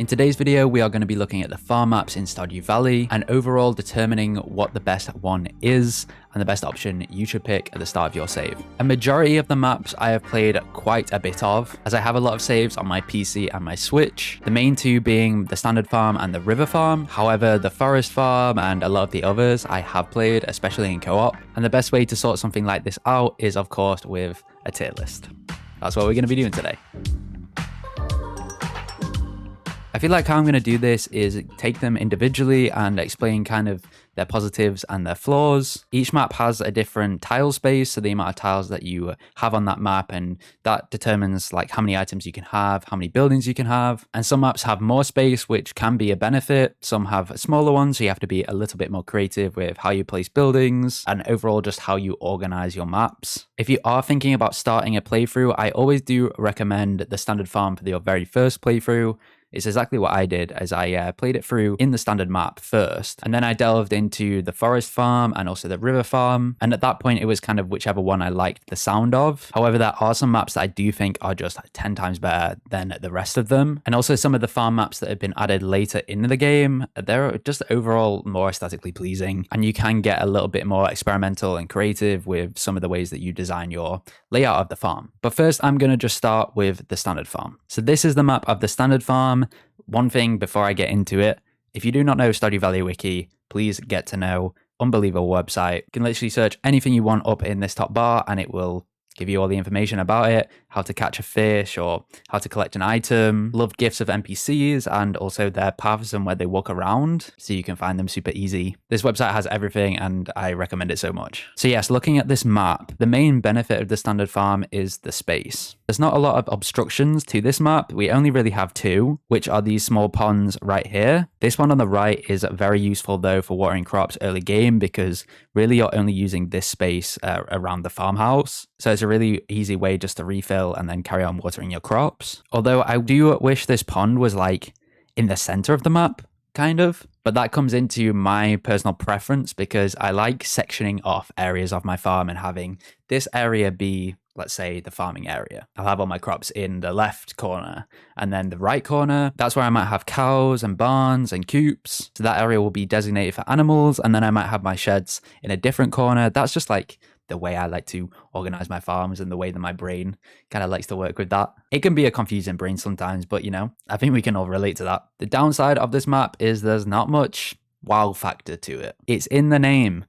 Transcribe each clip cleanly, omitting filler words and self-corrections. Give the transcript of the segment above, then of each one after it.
In today's video, we are going to be looking at the farm maps in Stardew Valley and overall determining what the best one is and the best option you should pick at the start of your save. A majority of the maps I have played quite a bit of, as I have a lot of saves on my PC and my Switch, the main two being the standard farm and the river farm. However, the forest farm and a lot of the others I have played, especially in co-op, and the best way to sort something like this out is of course with a tier list. That's what we're going to be doing today. I feel like how I'm going to do this is take them individually and explain kind of their positives and their flaws. Each map has a different tile space, so the amount of tiles that you have on that map, and that determines like how many items you can have, how many buildings you can have. And some maps have more space, which can be a benefit. Some have smaller ones, so you have to be a little bit more creative with how you place buildings and overall just how you organize your maps. If you are thinking about starting a playthrough, I always do recommend the standard farm for your very first playthrough. It's exactly what I did, as I played it through in the standard map first, and then I delved into the forest farm and also the river farm, and at that point it was kind of whichever one I liked the sound of. However, there are some maps that I do think are just 10 times better than the rest of them, and also some of the farm maps that have been added later in the game, they're just overall more aesthetically pleasing, and you can get a little bit more experimental and creative with some of the ways that you design your layout of the farm. But first, I'm going to just start with the standard farm. So this is the map of the standard farm. One thing before I get into it, if you do not know Stardew Valley Wiki, please get to know. Unbelievable website. You can literally search anything you want up in this top bar and it will give you all the information about it, how to catch a fish or how to collect an item, love gifts of NPCs and also their paths and where they walk around so you can find them super easy. This website has everything and I recommend it so much. So yes, looking at this map, the main benefit of the standard farm is the space. There's not a lot of obstructions to this map. We only really have two, which are these small ponds right here. This one on the right is very useful though for watering crops early game because really you're only using this space around the farmhouse. So it's a really easy way just to refill and then carry on watering your crops. Although I do wish this pond was like in the center of the map, kind of. But that comes into my personal preference because I like sectioning off areas of my farm and having this area be, let's say, the farming area. I'll have all my crops in the left corner, and then the right corner, that's where I might have cows and barns and coops. So that area will be designated for animals, and then I might have my sheds in a different corner. That's just like the way I like to organize my farms and the way that my brain kind of likes to work with that. It can be a confusing brain sometimes, but you know, I think we can all relate to that. The downside of this map is there's not much wow factor to it. It's in the name,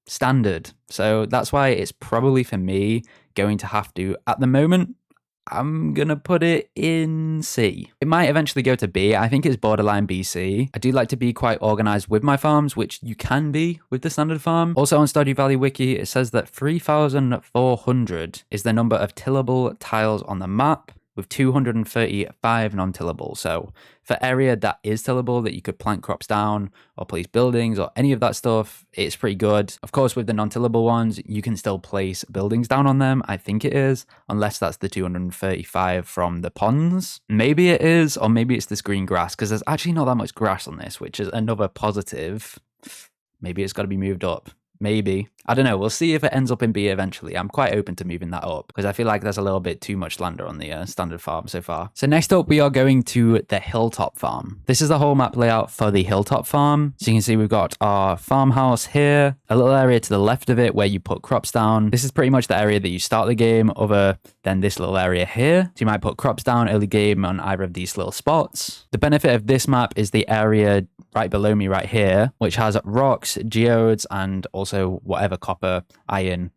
standard. So that's why it's probably for me going to have to, at the moment, I'm going to put it in C. It might eventually go to B. I think it's borderline BC. I do like to be quite organized with my farms, which you can be with the standard farm. Also on Stardew Valley Wiki, it says that 3,400 is the number of tillable tiles on the map, with 235 non-tillable. So for area that is tillable, that you could plant crops down or place buildings or any of that stuff, it's pretty good. Of course, with the non-tillable ones, you can still place buildings down on them. I think it is, unless that's the 235 from the ponds. Maybe it is, or maybe it's this green grass, because there's actually not that much grass on this, which is another positive. Maybe it's got to be moved up. Maybe. I don't know. We'll see if it ends up in B eventually. I'm quite open to moving that up because I feel like there's a little bit too much land on the standard farm so far. So next up, we are going to the hilltop farm. This is the whole map layout for the hilltop farm. So you can see we've got our farmhouse here, a little area to the left of it where you put crops down. This is pretty much the area that you start the game other than this little area here. So you might put crops down early game on either of these little spots. The benefit of this map is the area right below me right here, which has rocks, geodes, and also whatever copper, iron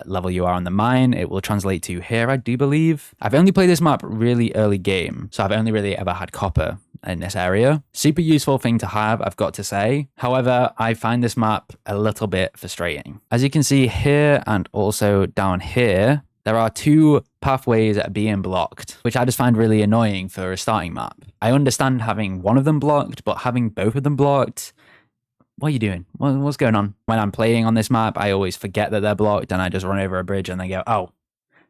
level you are on the mine. It will translate to here, I do believe. I've only played this map really early game, so I've only really ever had copper in this area. Super useful thing to have, I've got to say. However, I find this map a little bit frustrating. As you can see here and also down here, there are two pathways being blocked, which I just find really annoying for a starting map. I understand having one of them blocked, but having both of them blocked, what are you doing? What's going on? When I'm playing on this map, I always forget that they're blocked and I just run over a bridge and they go, oh,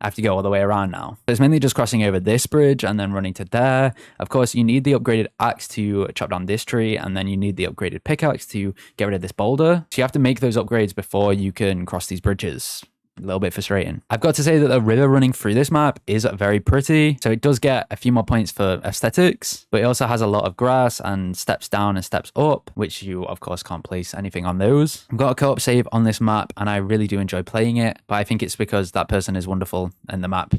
I have to go all the way around now. It's mainly just crossing over this bridge and then running to there. Of course, you need the upgraded axe to chop down this tree, and then you need the upgraded pickaxe to get rid of this boulder. So you have to make those upgrades before you can cross these bridges. a little bit frustrating. I've got to say that the river running through this map is very pretty. So it does get a few more points for aesthetics, but it also has a lot of grass and steps down and steps up, which you of course can't place anything on those. I've got a co-op save on this map and I really do enjoy playing it, but I think it's because that person is wonderful and the map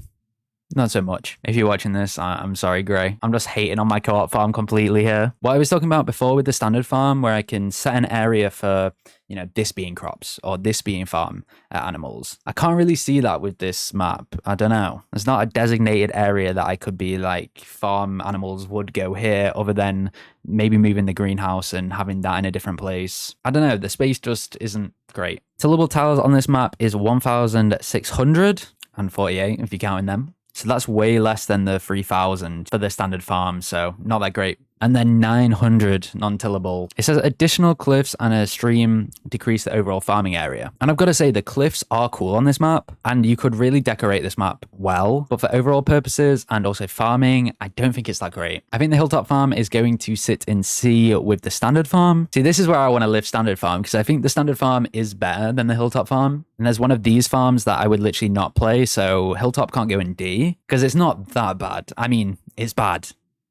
not so much. If you're watching this, I'm sorry, Gray. I'm just hating on my co-op farm completely here. What I was talking about before with the standard farm, where I can set an area for, you know, this being crops or this being farm animals. I can't really see that with this map. I don't know. There's not a designated area that I could be like farm animals would go here other than maybe moving the greenhouse and having that in a different place. I don't know. The space just isn't great. Tillable tiles on this map is 1,648 if you're counting them. So that's way less than the 3,000 for the standard farm, so not that great. And then 900 non-tillable. It says additional cliffs and a stream decrease the overall farming area. And I've got to say the cliffs are cool on this map and you could really decorate this map well, but for overall purposes and also farming, I don't think it's that great. I think the hilltop farm is going to sit in C with the standard farm. See, this is where I want to live standard farm because I think the standard farm is better than the hilltop farm. And there's one of these farms that I would literally not play, so hilltop can't go in D because it's not that bad. I mean, it's bad.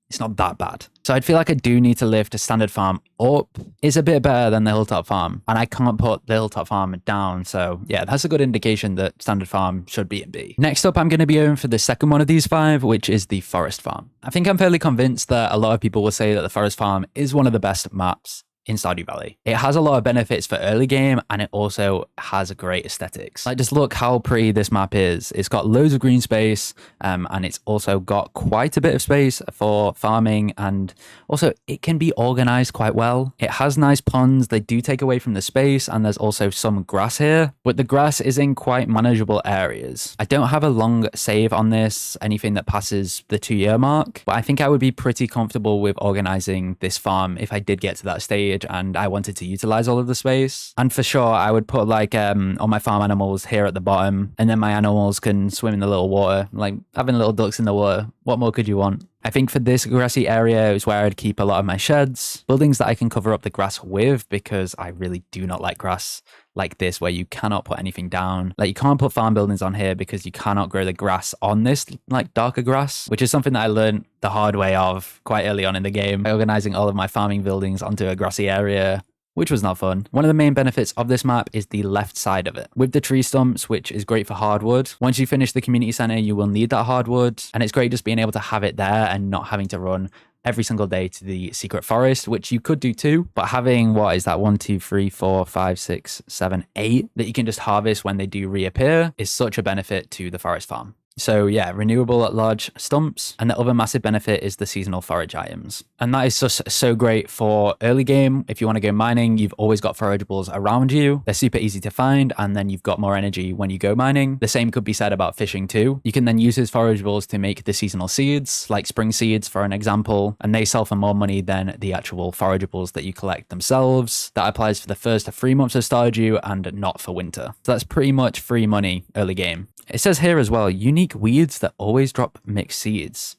It's not that bad. So I'd feel like I do need to lift a standard farm up. It's a bit better than the hilltop farm and I can't put the hilltop farm down. So yeah, that's a good indication that standard farm should be in B. Next up, I'm going to be going for the second one of these 5, which is the forest farm. I think I'm fairly convinced that a lot of people will say that the forest farm is one of the best maps in Stardew Valley. It has a lot of benefits for early game and it also has great aesthetics. Like just look how pretty this map is. It's got loads of green space and it's also got quite a bit of space for farming and also it can be organized quite well. It has nice ponds. They do take away from the space and there's also some grass here, but the grass is in quite manageable areas. I don't have a long save on this, anything that passes the 2-year mark, but I think I would be pretty comfortable with organizing this farm if I did get to that stage and I wanted to utilize all of the space. And for sure, I would put like all my farm animals here at the bottom and then my animals can swim in the little water, like having little ducks in the water. What more could you want? I think for this grassy area is where I'd keep a lot of my sheds, buildings that I can cover up the grass with because I really do not like grass like this where you cannot put anything down. Like you can't put farm buildings on here because you cannot grow the grass on this like darker grass, which is something that I learned the hard way of quite early on in the game, by organizing all of my farming buildings onto a grassy area, which was not fun. One of the main benefits of this map is the left side of it, with the tree stumps, which is great for hardwood. Once you finish the community center, you will need that hardwood, and it's great just being able to have it there and not having to run every single day to the secret forest, which you could do too, but having, what is that, 1, 2, 3, 4, 5, 6, 7, 8 that you can just harvest when they do reappear is such a benefit to the forest farm. So yeah, renewable at large stumps. And the other massive benefit is the seasonal forage items. And that is just so great for early game. If you want to go mining, you've always got forageables around you. They're super easy to find and then you've got more energy when you go mining. The same could be said about fishing too. You can then use those forageables to make the seasonal seeds, like spring seeds for an example, and they sell for more money than the actual forageables that you collect themselves. That applies for the first 3 months of Stardew and not for winter. So that's pretty much free money early game. It says here as well, unique weeds that always drop mixed seeds.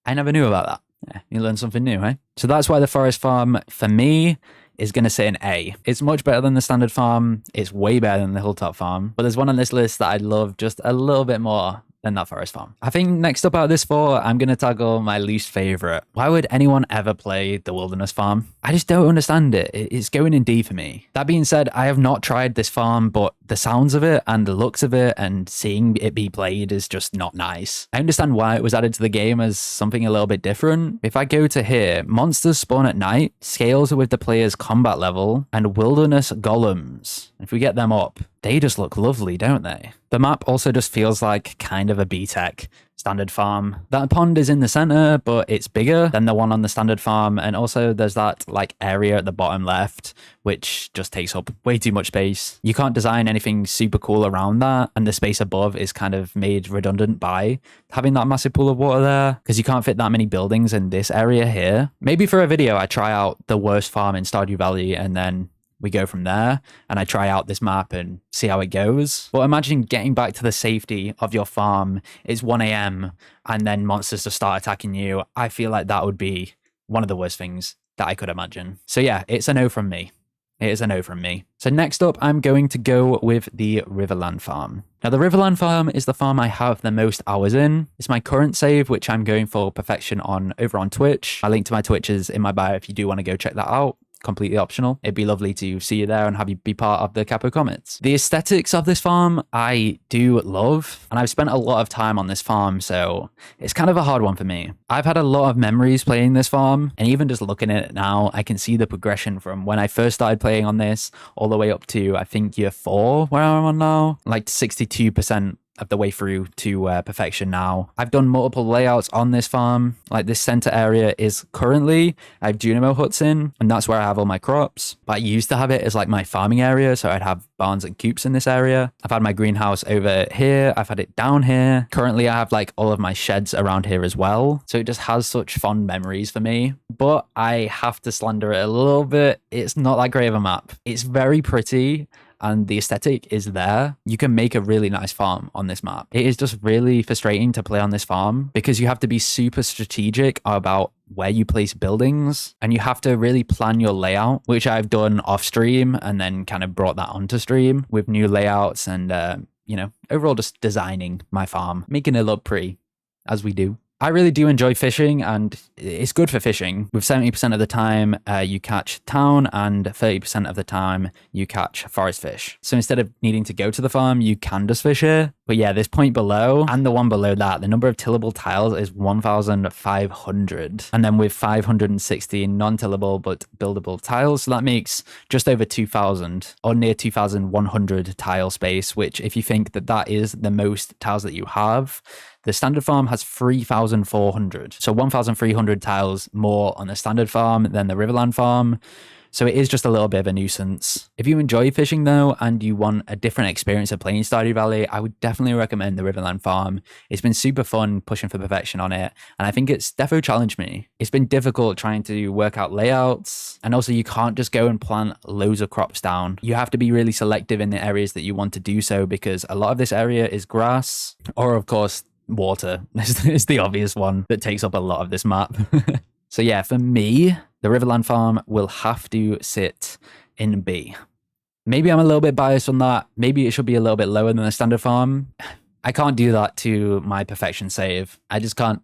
I never knew about that. Yeah, you learn something new, eh? So that's why the forest farm, for me, is going to sit in A. It's much better than the standard farm. It's way better than the hilltop farm. But there's one on this list that I love just a little bit more than that forest farm. I think next up out of this 4, I'm going to tackle my least favorite. Why would anyone ever play the wilderness farm? I just don't understand it. It's going in D for me. That being said, I have not tried this farm, but the sounds of it and the looks of it and seeing it be played is just not nice. I understand why it was added to the game as something a little bit different. If I go to here, monsters spawn at night, scales with the player's combat level, and wilderness golems. If we get them up, they just look lovely, don't they? The map also just feels like kind of a B-Tech standard farm. That pond is in the center, but it's bigger than the one on the standard farm. And also there's that like area at the bottom left, which just takes up way too much space. You can't design anything super cool around that. And the space above is kind of made redundant by having that massive pool of water there, because you can't fit that many buildings in this area here. Maybe for a video, I try out the worst farm in Stardew Valley and then we go from there and I try out this map and see how it goes. But imagine getting back to the safety of your farm. It's 1 a.m. and then monsters just start attacking you. I feel like that would be one of the worst things that I could imagine. So yeah, it's a no from me. It is a no from me. So next up, I'm going to go with the Riverland farm. Now, the Riverland farm is the farm I have the most hours in. It's my current save, which I'm going for perfection on over on Twitch. My link to my Twitch is in my bio if you do want to go check that out. Completely optional. It'd be lovely to see you there and have you be part of the Capo comments. The aesthetics of this farm I do love, and I've spent a lot of time on this farm, so it's kind of a hard one for me. I've had a lot of memories playing this farm, and even just looking at it now, I can see the progression from when I first started playing on this all the way up to, I think, year 4, where I'm on now, like 62% of the way through to perfection now. I've done multiple layouts on this farm. Like this center area is currently, I have Junimo huts in, and that's where I have all my crops. But I used to have it as like my farming area, so I'd have barns and coops in this area. I've had my greenhouse over here. I've had it down here. Currently, I have like all of my sheds around here as well. So it just has such fond memories for me. But I have to slander it a little bit. It's not that great of a map. It's very pretty, and the aesthetic is there. You can make a really nice farm on this map. It is just really frustrating to play on this farm because you have to be super strategic about where you place buildings, and you have to really plan your layout, which I've done off stream and then kind of brought that onto stream with new layouts and, you know, overall just designing my farm, making it look pretty as we do. I really do enjoy fishing, and it's good for fishing. With 70% of the time you catch town and 30% of the time you catch forest fish. So instead of needing to go to the farm, you can just fish here. But yeah, this point below and the one below that, the number of tillable tiles is 1,500. And then with 560 non-tillable but buildable tiles, so that makes just over 2,000 or near 2,100 tile space, which if you think that that is the most tiles that you have, the standard farm has 3,400. So 1,300 tiles more on the standard farm than the Riverland farm. So it is just a little bit of a nuisance. If you enjoy fishing though, and you want a different experience of playing Stardew Valley, I would definitely recommend the Riverland farm. It's been super fun pushing for perfection on it, and I think it's defo challenged me. It's been difficult trying to work out layouts, and also you can't just go and plant loads of crops down. You have to be really selective in the areas that you want to do so, because a lot of this area is grass, or of course, water is the obvious one that takes up a lot of this map. So yeah, for me, the Riverland farm will have to sit in B. Maybe I'm a little bit biased on that. Maybe it should be a little bit lower than the standard farm. I can't do that to my perfection save. I can't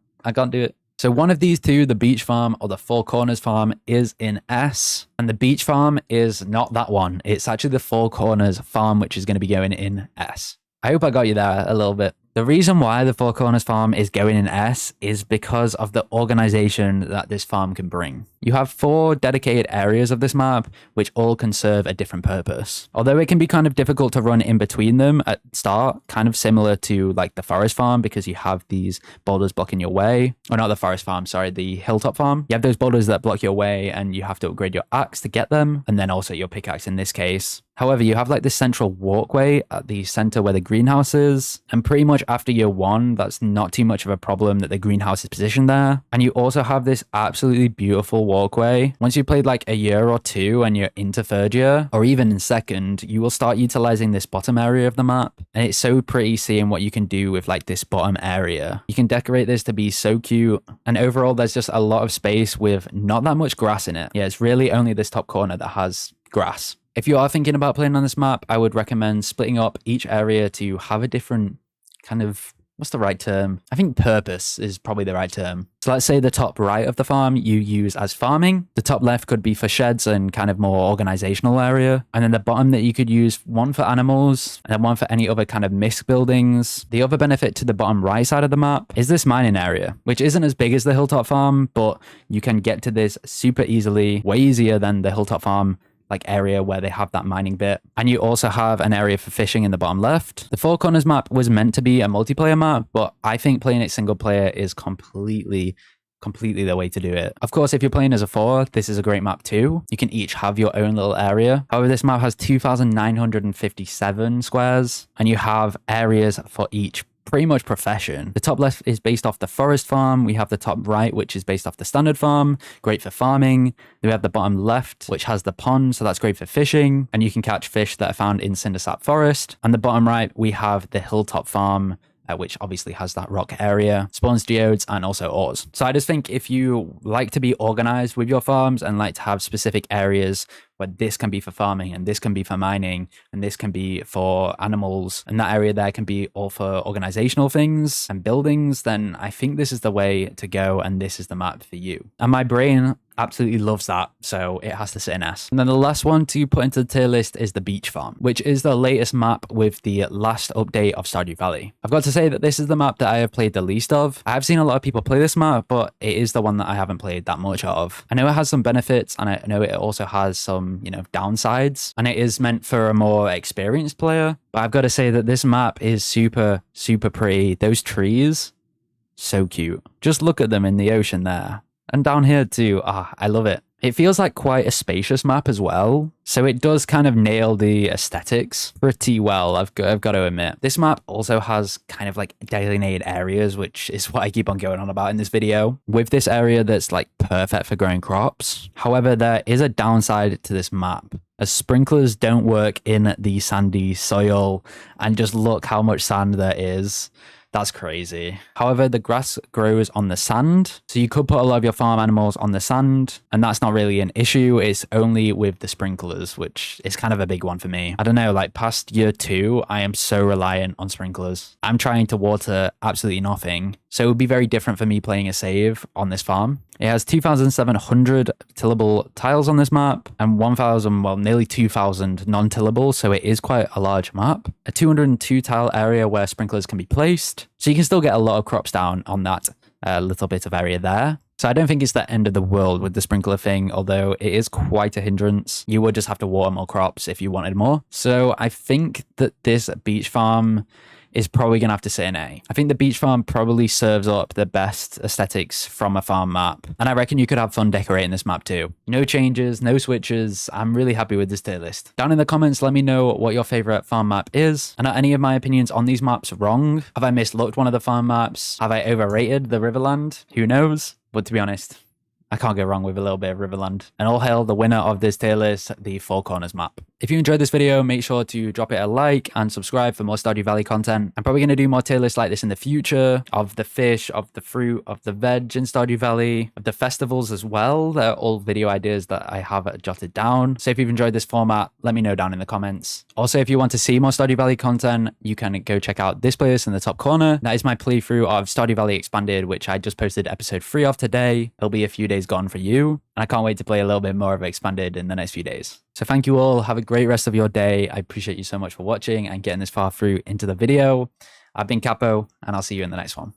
do it. So one of these two, the beach farm or the Four Corners farm, is in S, and the beach farm is not that one. It's actually the Four Corners farm, which is going to be going in S. I hope I got you there a little bit. The reason why the Four Corners farm is going in S is because of the organization that this farm can bring. You have 4 dedicated areas of this map, which all can serve a different purpose. Although it can be kind of difficult to run in between them at start, kind of similar to like the forest farm, because you have these boulders blocking your way. Or not the forest farm, sorry, the hilltop farm. You have those boulders that block your way, and you have to upgrade your axe to get them, and then also your pickaxe in this case. However, you have like this central walkway at the center where the greenhouse is, and pretty much after year 1, that's not too much of a problem that the greenhouse is positioned there. And you also have this absolutely beautiful walkway. Once you played like a year or 2 and you're into 3rd year, or even in 2nd, you will start utilizing this bottom area of the map. And it's so pretty seeing what you can do with like this bottom area. You can decorate this to be so cute. And overall, there's just a lot of space with not that much grass in it. Yeah, it's really only this top corner that has grass. If you are thinking about playing on this map, I would recommend splitting up each area to have a different kind of, what's the right term? I think purpose is probably the right term. So let's say the top right of the farm you use as farming. The top left could be for sheds and kind of more organizational area. And then the bottom that you could use one for animals and then one for any other kind of mixed buildings. The other benefit to the bottom right side of the map is this mining area, which isn't as big as the hilltop farm, but you can get to this super easily, way easier than the hilltop farm like area where they have that mining bit. And you also have an area for fishing in the bottom left. The Four Corners map was meant to be a multiplayer map, but I think playing it single player is completely the way to do it. Of course, if you're playing as a 4, this is a great map too. You can each have your own little area. However, this map has 2,957 squares, and you have areas for each pretty much profession. The top left is based off the forest farm. We have the top right, which is based off the standard farm, great for farming. Then we have the bottom left, which has the pond, so that's great for fishing, and you can catch fish that are found in Cindersap Forest. And the bottom right, we have the hilltop farm, which obviously has that rock area, spawns geodes, and also ores. So I just think if you like to be organized with your farms and like to have specific areas where this can be for farming and this can be for mining and this can be for animals and that area there can be all for organizational things and buildings, then I think this is the way to go and this is the map for you. And my brain absolutely loves that, so it has to sit in S. And then the last one to put into the tier list is the beach farm, which is the latest map with the last update of Stardew Valley. I've got to say that this is the map that I have played the least of. I have seen a lot of people play this map, but it is the one that I haven't played that much of. I know it has some benefits and I know it also has some, downsides, and it is meant for a more experienced player, but I've got to say that this map is super, super pretty. Those trees, so cute. Just look at them in the ocean there. And down here too, I love it. It feels like quite a spacious map as well. So it does kind of nail the aesthetics pretty well, I've got to admit. This map also has kind of like delineated areas, which is what I keep on going on about in this video. With this area that's like perfect for growing crops. However, there is a downside to this map, as sprinklers don't work in the sandy soil, and just look how much sand there is. That's crazy. However, the grass grows on the sand, so you could put a lot of your farm animals on the sand, and that's not really an issue. It's only with the sprinklers, which is kind of a big one for me. I don't know, like past year 2, I am so reliant on sprinklers. I'm trying to water absolutely nothing, so it would be very different for me playing a save on this farm. It has 2,700 tillable tiles on this map and 1,000, well, nearly 2,000 non-tillable, so it is quite a large map. A 202 tile area where sprinklers can be placed, so you can still get a lot of crops down on that little bit of area there. So I don't think it's the end of the world with the sprinkler thing, although it is quite a hindrance. You would just have to water more crops if you wanted more. So I think that this beach farm is probably going to have to sit in A. I think the beach farm probably serves up the best aesthetics from a farm map. And I reckon you could have fun decorating this map too. No changes, no switches. I'm really happy with this tier list. Down in the comments, let me know what your favorite farm map is. And are any of my opinions on these maps wrong? Have I mislooked one of the farm maps? Have I overrated the Riverland? Who knows? But to be honest, I can't go wrong with a little bit of Riverland. And all hail the winner of this tier list, the Four Corners map. If you enjoyed this video, make sure to drop it a like and subscribe for more Stardew Valley content. I'm probably going to do more tier lists like this in the future, of the fish, of the fruit, of the veg in Stardew Valley, of the festivals as well. They're all video ideas that I have jotted down. So if you've enjoyed this format, let me know down in the comments. Also, if you want to see more Stardew Valley content, you can go check out this playlist in the top corner. That is my playthrough of Stardew Valley Expanded, which I just posted episode 3 of today. It'll be a few days gone for you. And I can't wait to play a little bit more of Expanded in the next few days. So thank you all. Have a great rest of your day. I appreciate you so much for watching and getting this far through into the video. I've been Capo, and I'll see you in the next one.